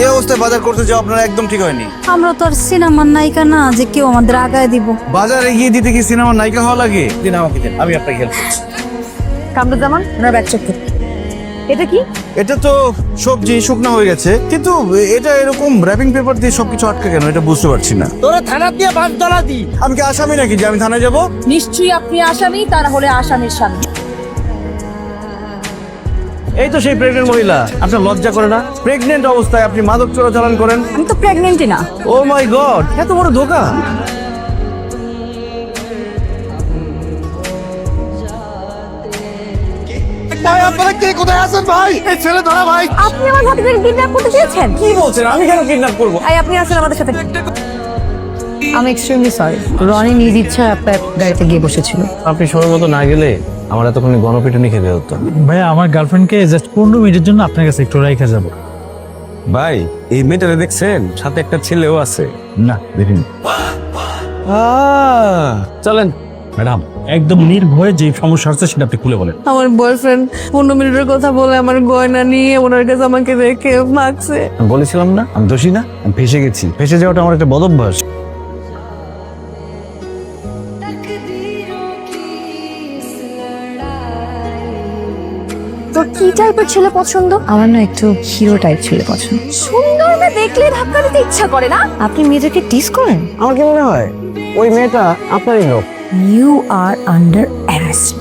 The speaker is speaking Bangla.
এই অবস্থায় বাজার করতে যাওয়া আপনার একদম ঠিক হয়নি। আমরা তো আর সিনেমার নায়িকা না যে কেউ আমাদের আগায় দিব। বাজারে গিয়ে দিতে কি সিনেমার নায়িকা হওয়া লাগে? দিন আমাকে দিন, আমি আপনাকে হেল্প করছি। কামরুজ্জামান ওনার ব্যাগ চেক করুন। এটা কি? এটা তো সবজি শুকনো হয়ে গেছে, কিন্তু এটা এরকম র্যাপিং পেপার দিয়ে সবকিছু আটকে কেন এটা বুঝতে পারছি না। তোরা থানা দিয়ে বাস ধরা দি। আমি কি আসামি নাকি যে আমি থানায় যাব? নিশ্চয়ই আপনি আসামি, তা না হলে আসামির স্বামী। এই তো সেই প্রেগনেন্ট মহিলা, আপনার লজ্জা করে না? প্রেগনেন্ট অবস্থায় আপনি মাদক চোরাচালান করেন? আমি তো প্রেগনেন্টই না। ও মাই গড, এত বড় ধোঁকা! ভাই আপনারা কে কোথায় আছেন ভাই? এই ছেলে ধরা ভাই। আপনি আমার ভাতিজাকে কিডন্যাপ করতে চেয়েছেন? কি বলছেন? আমি কেন কিডন্যাপ করব? এই আপনি আসেন আমাদের সাথে। আমি এক্সট্রিমলি সরি, রনি নিজ ইচ্ছায় আপনার গাড়িতে গিয়ে বসেছিল। আপনি সময় মতো না গেলে আমার এতক্ষণে গণপিটুনি খেতে হতো। ভাইয়া আমার গার্লফ্রেন্ডকে জাস্ট 15 মিনিটের জন্য আপনার কাছে একটু রেখে যাব। ভাই এই মেয়েটারে দেখছেন? সাথে একটা ছেলেও আছে। না দেখিনি। চলেন ম্যাডাম একদম নির্ভয়ে যে সমস্যা হচ্ছে সেটা আপনি খুলে বলেন। আমার বয়ফ্রেন্ড 15 মিনিটের কথা বলে আমার গয়না নিয়ে ওনার কাছে আমাকে রেখে মাগছে। আমি বলেছিলাম না আমি দোষী না? আমি ফেসে গেছি। ফেসে যাওয়াটা আমার একটা বদ অভ্যাস। তোর কি টাইপের ছেলে পছন্দ? আমার না একটু হিরো টাইপ ছেলে পছন্দ। সুন্দর না দেখলে ধাক্কা দিতে ইচ্ছা করে না? আপনি মেয়েদেরকে টিস করেন? আমার কি মনে হয় ওই মেয়েটা আপনারই লোক? You are under arrest.